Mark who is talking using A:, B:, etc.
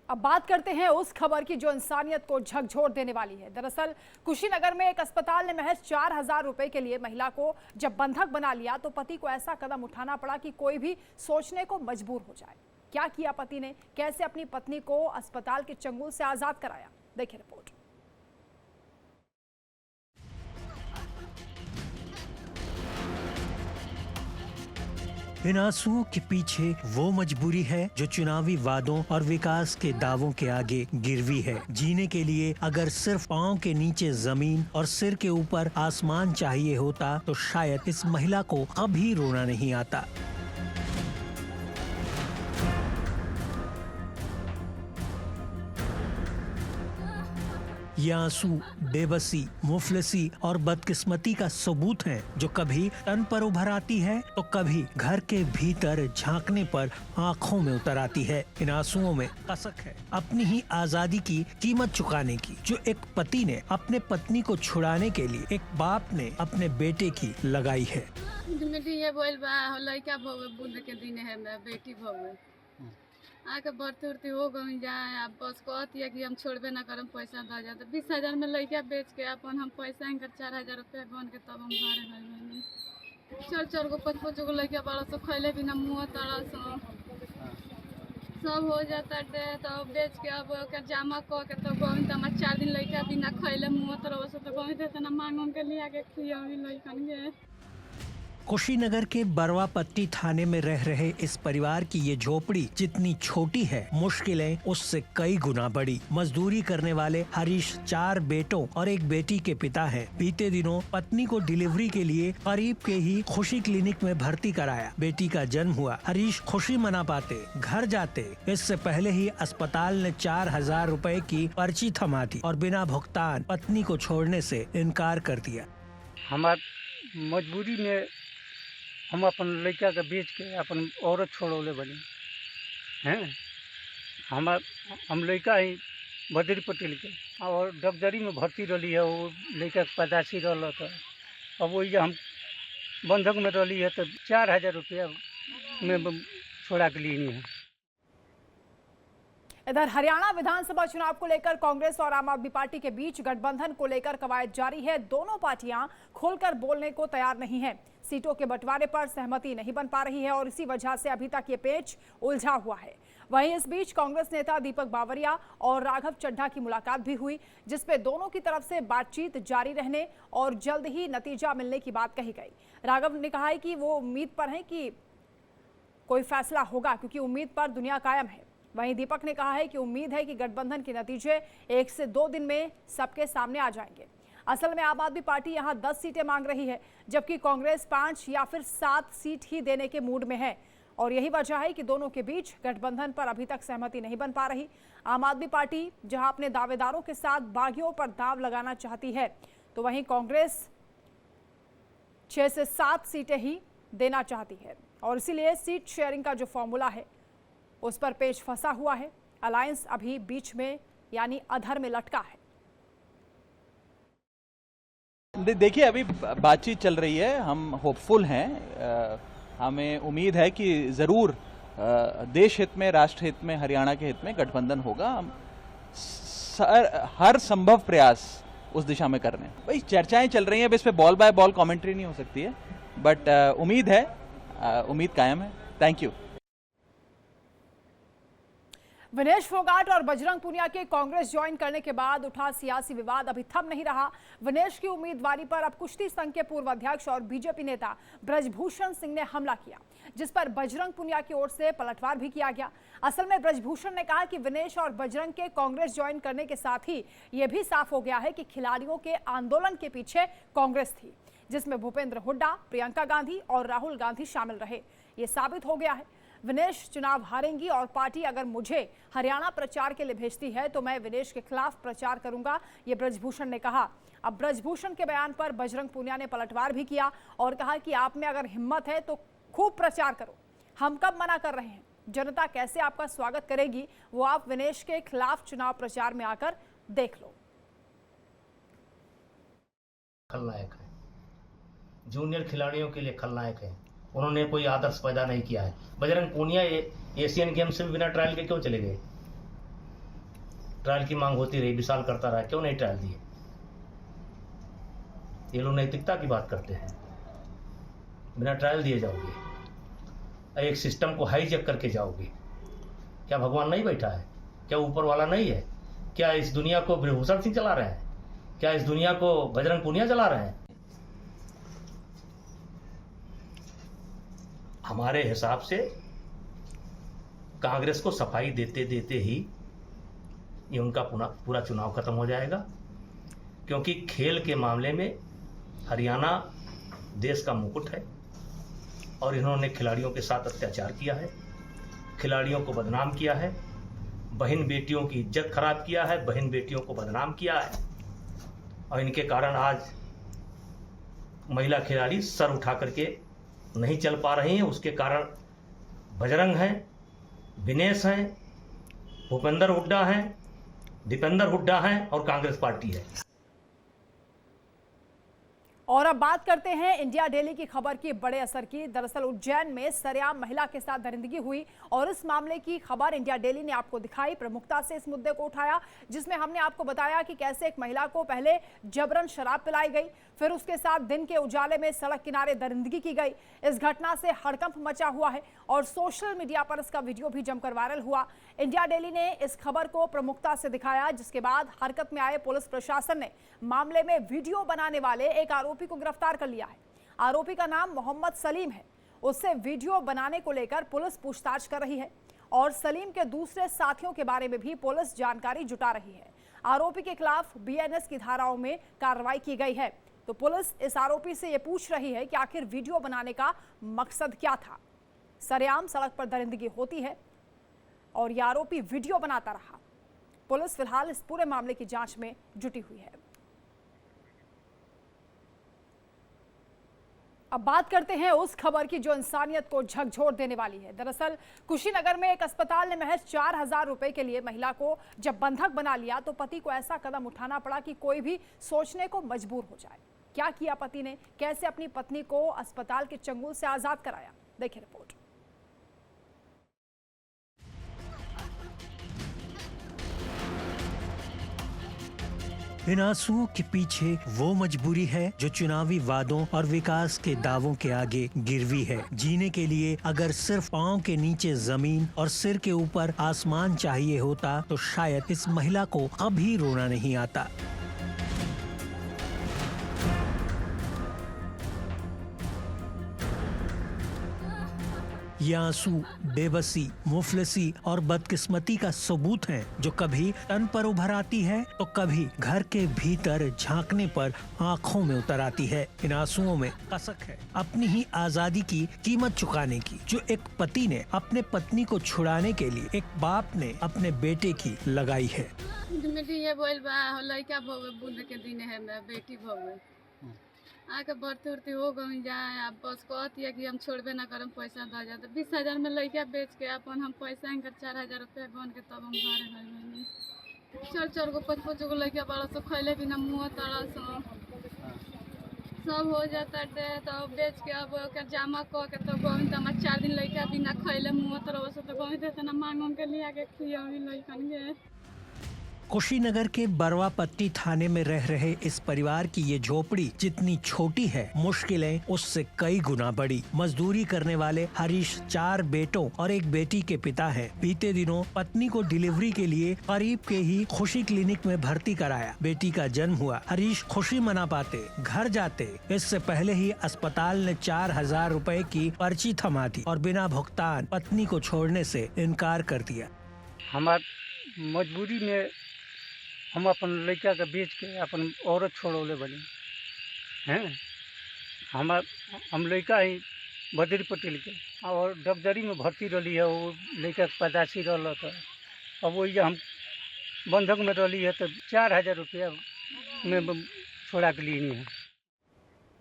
A: अब बात करते हैं उस खबर की जो इंसानियत को झकझोर देने वाली है। दरअसल कुशीनगर में एक अस्पताल ने महज 4,000 रुपए के लिए महिला को जब बंधक बना लिया तो पति को ऐसा कदम उठाना पड़ा कि कोई भी सोचने को मजबूर हो जाए। क्या किया पति ने, कैसे अपनी पत्नी को अस्पताल के चंगुल से आजाद कराया, देखिए रिपोर्ट।
B: इन आंसुओं के पीछे वो मजबूरी है जो चुनावी वादों और विकास के दावों के आगे गिरवी है। जीने के लिए अगर सिर्फ पांव के नीचे जमीन और सिर के ऊपर आसमान चाहिए होता तो शायद इस महिला को अभी रोना नहीं आता। ये आंसू बेबसी, मुफलिसी और बदकिस्मती का सबूत है जो कभी तन पर उभर आती है तो कभी घर के भीतर झांकने पर आंखों में उतर आती है। इन आंसुओं में कसक है अपनी ही आजादी की कीमत चुकाने की, जो एक पति ने अपने पत्नी को छुड़ाने के लिए एक बाप ने अपने बेटे की लगाई है।
C: बेटी आके भर्ती उर्ती हो गई जाए, अब बस कहती है कि हम छोड़बे ना करम, पैसा दे जाते 20,000 में लड़का बेच के अपन हम पैसा इनकर 4,000 रुपया गन के तब हम घरे गए। 4 गो 5 गो लड़का बड़ा सो खैले बिना मुँह तड़ा सब हो जाता है तो बेच के अब जमा कह के तो गई तो हमारे 4 दिन लड़का बिना खैले मुँह तड़ा तो गई थे ना मांग के लिया के खिया लड़कन के।
B: कुशीनगर के बरवापट्टी थाने में रह रहे इस परिवार की ये झोपड़ी जितनी छोटी है, मुश्किलें उससे कई गुना बड़ी। मजदूरी करने वाले हरीश 4 बेटों और एक बेटी के पिता हैं। बीते दिनों पत्नी को डिलीवरी के लिए करीब के ही खुशी क्लिनिक में भर्ती कराया। बेटी का जन्म हुआ। हरीश खुशी मना पाते घर जाते इससे पहले ही अस्पताल ने 4,000 रुपए की पर्ची थमा दी और बिना भुगतान पत्नी को छोड़ने से इनकार कर दिया।
D: हमारी मजबूरी में हम अपन लड़का के बेच के अपन औरत छोड़ौले बनी हैं। हम लड़का ही बद्री पटेल के और डगदरी में भर्ती रही है। वो लड़का के पैदाशी रहा था। अब वही हम बंधक में रही है तो 4,000 रुपया में छोड़ा के लिए नहीं है।
A: इधर हरियाणा विधानसभा चुनाव को लेकर कांग्रेस और आम आदमी पार्टी के बीच गठबंधन को लेकर कवायद जारी है। दोनों पार्टियां खोलकर बोलने को तैयार नहीं है। सीटों के बंटवारे पर सहमति नहीं बन पा रही है और इसी वजह से अभी तक ये पेच उलझा हुआ है। वहीं इस बीच कांग्रेस नेता दीपक बावरिया और राघव चड्ढा की मुलाकात भी हुई, जिसपे दोनों की तरफ से बातचीत जारी रहने और जल्द ही नतीजा मिलने की बात कही गई। राघव ने कहा है कि वो उम्मीद पर है कि कोई फैसला होगा, क्योंकि उम्मीद पर दुनिया कायम है। वहीं दीपक ने कहा है कि उम्मीद है कि गठबंधन के नतीजे 1 से 2 दिन में सबके सामने आ जाएंगे। असल में आम आदमी पार्टी यहां 10 सीटें मांग रही है, जबकि कांग्रेस 5 या फिर 7 सीट ही देने के मूड में है और यही वजह है कि दोनों के बीच गठबंधन पर अभी तक सहमति नहीं बन पा रही। आम आदमी पार्टी जहां अपने दावेदारों के साथ बागियों पर दाव लगाना चाहती है, तो वहीं कांग्रेस 6 से 7 सीटें ही देना चाहती है और इसीलिए सीट शेयरिंग का जो फॉर्मूला है उस पर पेच फंसा हुआ है। अलायंस अभी बीच में यानी अधर में लटका है।
E: देखिए, अभी बातचीत चल रही है, हम होपफुल हैं। हमें उम्मीद है कि जरूर देश हित में, राष्ट्र हित में, हरियाणा के हित में गठबंधन होगा। हम हर संभव प्रयास उस दिशा में कर रहे हैं। भाई चर्चाएं चल रही हैं, अब इस पे बॉल बाय बॉल कमेंट्री नहीं हो सकती है, बट उम्मीद है, उम्मीद कायम है। Thank you.
A: विनेश फोगाट और बजरंग पुनिया के कांग्रेस ज्वाइन करने के बाद उठा सियासी विवाद अभी थम नहीं रहा। विनेश की उम्मीदवारी पर अब कुश्ती संघ के पूर्व अध्यक्ष और बीजेपी नेता ब्रजभूषण सिंह ने हमला किया, जिस पर बजरंग पुनिया की ओर से पलटवार भी किया गया। असल में ब्रजभूषण ने कहा कि विनेश और बजरंग के कांग्रेस ज्वाइन करने के साथ ही यह भी साफ हो गया है कि खिलाड़ियों के आंदोलन के पीछे कांग्रेस थी, जिसमें भूपेंद्र हुड्डा, प्रियंका गांधी और राहुल गांधी शामिल रहे। ये साबित हो गया है। विनेश चुनाव हारेंगी और पार्टी अगर मुझे हरियाणा प्रचार के लिए भेजती है तो मैं विनेश के खिलाफ प्रचार करूंगा, ये ब्रजभूषण ने कहा। अब ब्रजभूषण के बयान पर बजरंग पुनिया ने पलटवार भी किया और कहा कि आप में अगर हिम्मत है तो खूब प्रचार करो, हम कब मना कर रहे हैं। जनता कैसे आपका स्वागत करेगी वो आप विनेश के खिलाफ चुनाव प्रचार में आकर देख लो।
F: खलनायक है, जूनियर खिलाड़ियों के लिए खलनायक है। उन्होंने कोई आदर्श पैदा नहीं किया है। बजरंग पूनिया एशियन गेम्स में बिना ट्रायल के क्यों चले गए? ट्रायल की मांग होती रही, विशाल करता रहा, क्यों नहीं ट्रायल दिए? ये लोग नैतिकता की बात करते हैं। बिना ट्रायल दिए जाओगे, एक सिस्टम को हाईजैक करके जाओगे। क्या भगवान नहीं बैठा है? क्या ऊपर वाला नहीं है? क्या इस दुनिया को ब्रह्मभूषण सिंह चला रहे हैं? क्या इस दुनिया को बजरंग पूनिया चला रहे हैं? हमारे हिसाब से कांग्रेस को सफाई देते देते ही ये उनका पूरा चुनाव खत्म हो जाएगा, क्योंकि खेल के मामले में हरियाणा देश का मुकुट है और इन्होंने खिलाड़ियों के साथ अत्याचार किया है, खिलाड़ियों को बदनाम किया है, बहन बेटियों की इज्जत खराब किया है, बहन बेटियों को बदनाम किया है, और इनके कारण आज महिला खिलाड़ी सर उठा करके नहीं चल पा रही हैं। उसके कारण बजरंग हैं, विनेश हैं, भूपेंद्र हुड्डा हैं, दीपेंद्र हुड्डा हैं और कांग्रेस पार्टी है।
A: और अब बात करते हैं इंडिया डेली की खबर की बड़े असर की। दरअसल उज्जैन में सरेआम महिला के साथ दरिंदगी हुई और इस मामले की खबर इंडिया डेली ने आपको दिखाई, प्रमुखता से इस मुद्दे को उठाया, जिसमें हमने आपको बताया कि कैसे एक महिला को पहले जबरन शराब पिलाई गई, फिर उसके साथ दिन के उजाले में सड़क किनारे दरिंदगी की गई। इस घटना से हड़कंप मचा हुआ है और सोशल मीडिया पर इसका वीडियो भी जमकर वायरल हुआ। इंडिया डेली ने इस खबर को प्रमुखता से दिखाया, जिसके बाद हरकत में आए पुलिस प्रशासन ने मामले में वीडियो बनाने वाले एक आरोपी को गिरफ्तार कर लिया है। आरोपी का नाम मोहम्मद सलीम है। उससे वीडियो बनाने को लेकर पुलिस पूछताछ कर रही है और सलीम के दूसरे साथियों के बारे में भी पुलिस जानकारी जुटा रही है। आरोपी के खिलाफ बीएनएस की धाराओं में कार्रवाई की गई है। तो पुलिस इस आरोपी से यह पूछ रही है कि आखिर वीडियो बनाने का मकसद क्या था। सरेआम सड़क पर दरिंदगी होती है और यह आरोपी वीडियो बनाता रहा। पुलिस फिलहाल इस पूरे मामले की जांच में जुटी हुई है। अब बात करते हैं उस खबर की जो इंसानियत को झकझोर देने वाली है। दरअसल कुशीनगर में एक अस्पताल ने महज 4,000 रुपए के लिए महिला को जब बंधक बना लिया तो पति को ऐसा कदम उठाना पड़ा कि कोई भी सोचने को मजबूर हो जाए। क्या किया पति ने, कैसे अपनी पत्नी को अस्पताल के चंगुल से आजाद कराया, देखिए रिपोर्ट।
B: इन आंसुओं के पीछे वो मजबूरी है जो चुनावी वादों और विकास के दावों के आगे गिरवी है। जीने के लिए अगर सिर्फ पांव के नीचे जमीन और सिर के ऊपर आसमान चाहिए होता तो शायद इस महिला को कभी रोना नहीं आता। ये आंसू बेबसी, मुफलिसी और बदकिस्मती का सबूत हैं, जो कभी तन पर उभर आती है तो कभी घर के भीतर झांकने पर आंखों में उतर आती है। इन आंसुओं में कसक है अपनी ही आजादी की कीमत चुकाने की, जो एक पति ने अपने पत्नी को छुड़ाने के लिए एक बाप ने अपने बेटे की लगाई है।
C: लड़का बुद्ध के दिन है, बेटी भवे आके बढ़ती उड़ती हो गई जाए। अब बस कहती है कि हम छोड़बे ना करम, पैसा दे जाए तो 20,000 में लड़का बेच के अपन हम पैसा इनकर 4,000 रुपया बन के तब हम घरे गए। 4 गो 5 गो लड़का बड़ा तो खैले बिना मुँह तड़ा सब हो जाता है तो बेच के अब जमा कह के तो गई तो हमारे 4 दिन लड़का बिना खैले मुँह तड़ा तो गई थे ना मांग के लिया के खियावी लड़कन के।
B: कुशीनगर के बरवापट्टी थाने में रह रहे इस परिवार की ये झोपड़ी जितनी छोटी है, मुश्किलें उससे कई गुना बड़ी। मजदूरी करने वाले हरीश 4 बेटों और एक बेटी के पिता हैं। बीते दिनों पत्नी को डिलीवरी के लिए करीब के ही खुशी क्लिनिक में भर्ती कराया। बेटी का जन्म हुआ। हरीश खुशी मना पाते, घर जाते, इससे पहले ही अस्पताल ने 4,000 रुपए की पर्ची थमा दी और बिना भुगतान पत्नी को छोड़ने से इनकार कर दिया।
D: हमार मजबूरी में हम अपन लड़का के बेच के अपन औरत छोड़ौले बनी हैं। हम लड़का ही बद्री पटेल के और डगदरी में भर्ती रही है। वो लड़का के पैदाशी रहा था। अब वही हम बंधक में रही है तो 4,000 रुपया में छोड़ा के लिए है।